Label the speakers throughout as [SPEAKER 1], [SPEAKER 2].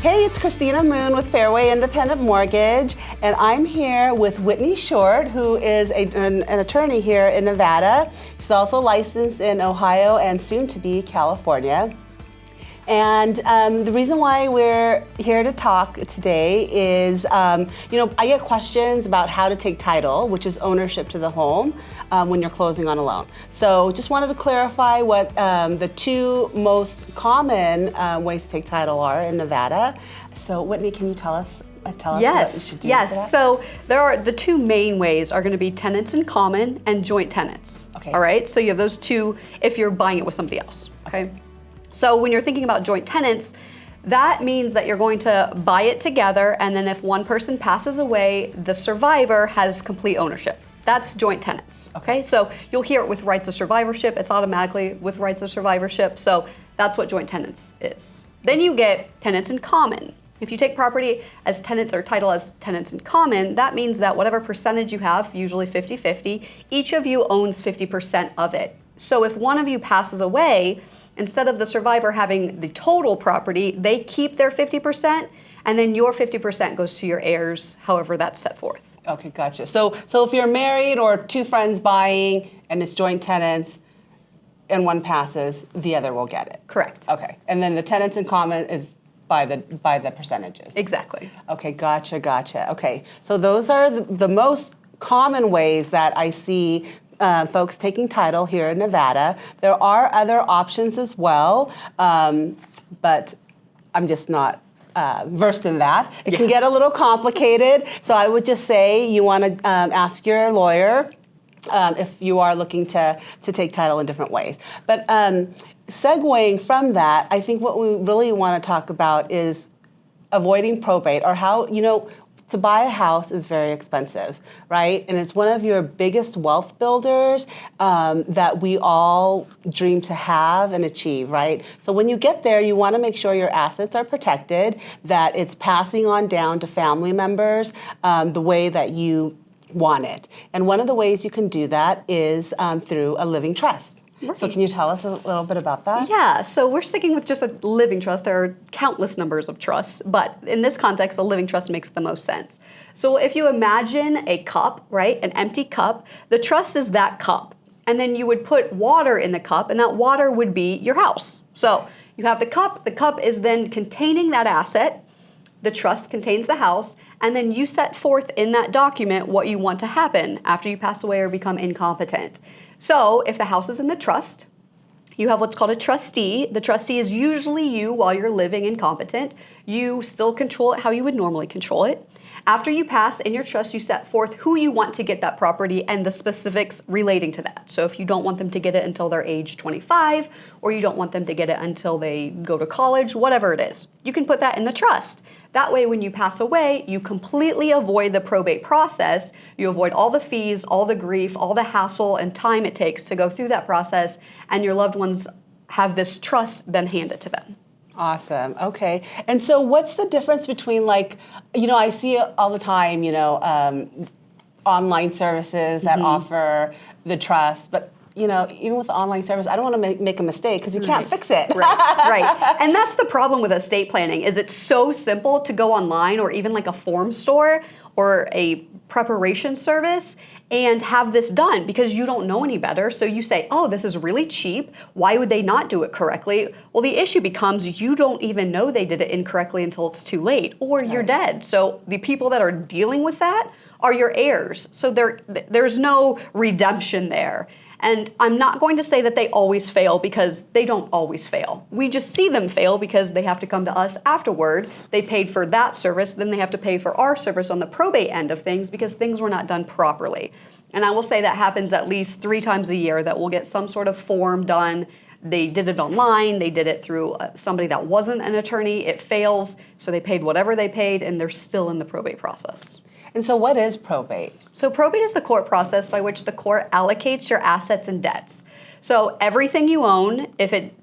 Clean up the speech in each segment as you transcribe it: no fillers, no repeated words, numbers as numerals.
[SPEAKER 1] Hey, it's Christina Moon with Fairway Independent Mortgage, and I'm here with Whitney Short, who is an attorney here in Nevada. She's also licensed in Ohio and soon to be California. And the reason why we're here to talk today is, I get questions about how to take title, which is ownership to the home, when you're closing on a loan. So just wanted to clarify what the two most common ways to take title are in Nevada. So Whitney, can you tell us what we should do?
[SPEAKER 2] Yes. So there are the two main ways are going to be tenants in common and joint tenants.
[SPEAKER 1] Okay.
[SPEAKER 2] All right. So you have those two if you're buying it with somebody else. Okay. So when you're thinking about joint tenants, that means that you're going to buy it together, and then if one person passes away, the survivor has complete ownership. That's joint tenants, okay? So you'll hear it with rights of survivorship. It's automatically with rights of survivorship, so that's what joint tenants is. Then you get tenants in common. If you take property as tenants or title as tenants in common, that means that whatever percentage you have, usually 50-50, each of you owns 50% of it. So if one of you passes away, instead of the survivor having the total property, they keep their 50%, and then your 50% goes to your heirs, however that's set forth.
[SPEAKER 1] Okay, gotcha. So if you're married or two friends buying and it's joint tenants and one passes, the other will get it.
[SPEAKER 2] Correct.
[SPEAKER 1] Okay, and then the tenants in common is by the percentages.
[SPEAKER 2] Exactly.
[SPEAKER 1] Okay, gotcha. Okay, so those are the most common ways that I see folks taking title here in Nevada. There are other options as well, but I'm just not versed in that. It can get a little complicated, so I would just say you want to ask your lawyer if you are looking to take title in different ways. But segueing from that, I think what we really want to talk about is avoiding probate, or how, to buy a house is very expensive, right? And it's one of your biggest wealth builders that we all dream to have and achieve, right? So when you get there, you want to make sure your assets are protected, that it's passing on down to family members the way that you want it. And one of the ways you can do that is through a living trust. Right. So can you tell us a little bit about that?
[SPEAKER 2] Yeah, so we're sticking with just a living trust. There are countless numbers of trusts, but in this context, a living trust makes the most sense. So if you imagine a cup, right, an empty cup, the trust is that cup. And then you would put water in the cup, and that water would be your house. So you have the cup is then containing that asset, the trust contains the house, and then you set forth in that document what you want to happen after you pass away or become incompetent. So if the house is in the trust, you have what's called a trustee. The trustee is usually you while you're living incompetent. You still control it how you would normally control it. After you pass in your trust, you set forth who you want to get that property and the specifics relating to that. So if you don't want them to get it until they're age 25, or you don't want them to get it until they go to college, whatever it is, you can put that in the trust. That way, when you pass away, you completely avoid the probate process. You avoid all the fees, all the grief, all the hassle and time it takes to go through that process, and your loved ones have this trust then handed to them.
[SPEAKER 1] Awesome. Okay. And so what's the difference between, I see it all the time, online services that offer the trust, but even with the online service, I don't want to make a mistake because you can't fix it.
[SPEAKER 2] Right. And that's the problem with estate planning, is it's so simple to go online or even like a form store or a preparation service and have this done because you don't know any better. So you say, oh, this is really cheap. Why would they not do it correctly? Well, the issue becomes you don't even know they did it incorrectly until it's too late, or you're dead. So the people that are dealing with that are your heirs. So there's no redemption there. And I'm not going to say that they always fail, because they don't always fail. We just see them fail because they have to come to us afterward. They paid for that service, then they have to pay for our service on the probate end of things because things were not done properly. And I will say that happens at least 3 times a year, that we'll get some sort of form done. They did it online, they did it through somebody that wasn't an attorney, it fails, so they paid whatever they paid and they're still in the probate process.
[SPEAKER 1] And so what is probate?
[SPEAKER 2] So probate is the court process by which the court allocates your assets and debts. So everything you own, if it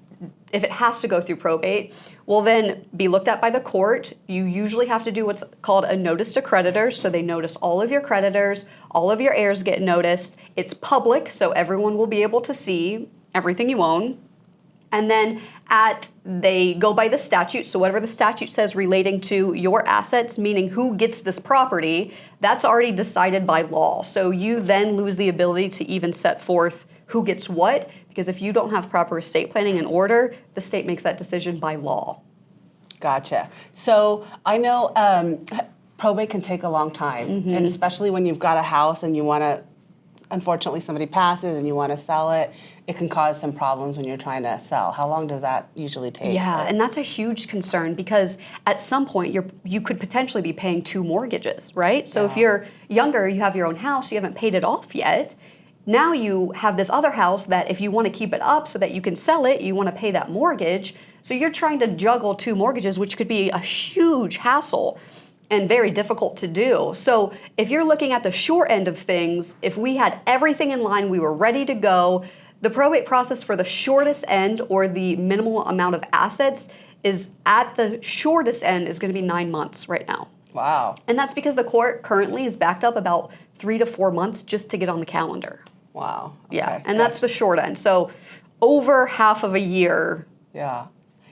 [SPEAKER 2] has to go through probate, will then be looked at by the court. You usually have to do what's called a notice to creditors. So they notice all of your creditors, all of your heirs get noticed. It's public, so everyone will be able to see everything you own. And then they go by the statute. So whatever the statute says relating to your assets, meaning who gets this property, that's already decided by law. So you then lose the ability to even set forth who gets what, because if you don't have proper estate planning in order, the state makes that decision by law.
[SPEAKER 1] Gotcha. So I know probate can take a long time, and especially when you've got a house and you want to, unfortunately somebody passes and you want to sell it, it can cause some problems when you're trying to sell. How long does that usually take?
[SPEAKER 2] Yeah, and that's a huge concern because at some point you could potentially be paying 2 mortgages, right? So if you're younger, you have your own house, you haven't paid it off yet. Now you have this other house that if you want to keep it up so that you can sell it, you want to pay that mortgage. So you're trying to juggle 2 mortgages, which could be a huge hassle and very difficult to do. So if you're looking at the short end of things, if we had everything in line, we were ready to go, the probate process for the shortest end or the minimal amount of assets is at the shortest end is going to be 9 months right now.
[SPEAKER 1] Wow.
[SPEAKER 2] And that's because the court currently is backed up about 3 to 4 months just to get on the calendar.
[SPEAKER 1] Wow. Okay.
[SPEAKER 2] Yeah, and that's the short end. So over half of a year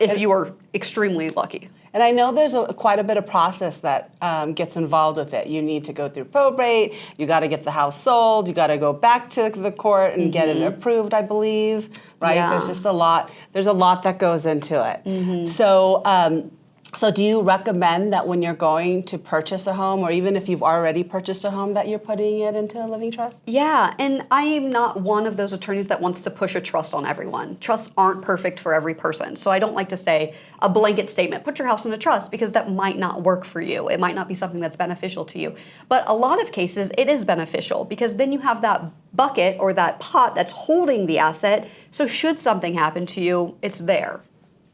[SPEAKER 2] if you are extremely lucky.
[SPEAKER 1] And I know there's quite a bit of process that gets involved with it. You need to go through probate, you got to get the house sold, you got to go back to the court and get it approved, I believe, right?
[SPEAKER 2] Yeah.
[SPEAKER 1] There's just a lot that goes into it. So do you recommend that when you're going to purchase a home, or even if you've already purchased a home, that you're putting it into a living trust?
[SPEAKER 2] Yeah, and I am not one of those attorneys that wants to push a trust on everyone. Trusts aren't perfect for every person. So I don't like to say a blanket statement, put your house in a trust, because that might not work for you. It might not be something that's beneficial to you. But a lot of cases, it is beneficial because then you have that bucket or that pot that's holding the asset. So should something happen to you, it's there.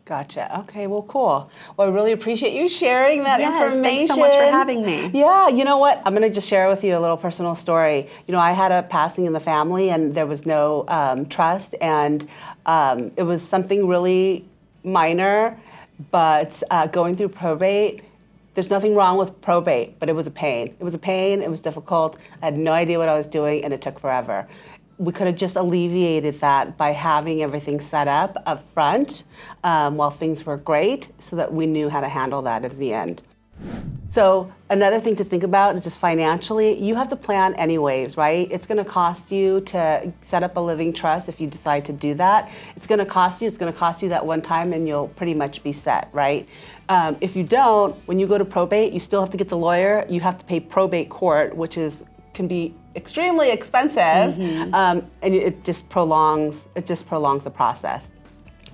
[SPEAKER 1] Gotcha. Okay, well, cool. Well, I really appreciate you sharing that information.
[SPEAKER 2] Thanks so much for having me.
[SPEAKER 1] Yeah, you know what? I'm going to just share with you a little personal story. You know, I had a passing in the family, and there was no trust, and it was something really minor, but going through probate, there's nothing wrong with probate, but it was a pain. It was a pain, it was difficult, I had no idea what I was doing, and it took forever. We could have just alleviated that by having everything set up front while things were great, so that we knew how to handle that at the end. So another thing to think about is just financially, you have to plan anyways, right? It's going to cost you to set up a living trust if you decide to do that. It's going to cost you that one time, and you'll pretty much be set, right? If you don't, when you go to probate, you still have to get the lawyer. You have to pay probate court, which can be extremely expensive, and it just prolongs the process.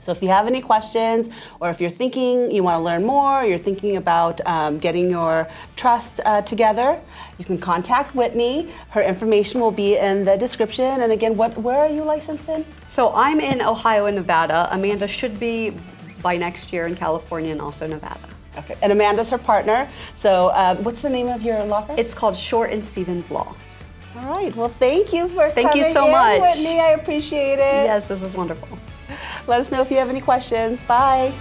[SPEAKER 1] So if you have any questions, or if you're thinking you want to learn more, or you're thinking about getting your trust together, you can contact Whitney. Her information will be in the description. And again, where are you licensed in?
[SPEAKER 2] So I'm in Ohio and Nevada. Amanda should be by next year in California and also Nevada.
[SPEAKER 1] Okay, and Amanda's her partner. So what's the name of your law firm?
[SPEAKER 2] It's called Short and Stevens Law.
[SPEAKER 1] All right, well, thank you for
[SPEAKER 2] Thank
[SPEAKER 1] coming
[SPEAKER 2] you so
[SPEAKER 1] in,
[SPEAKER 2] much.
[SPEAKER 1] Whitney. I appreciate it.
[SPEAKER 2] Yes, this is wonderful.
[SPEAKER 1] Let us know if you have any questions. Bye.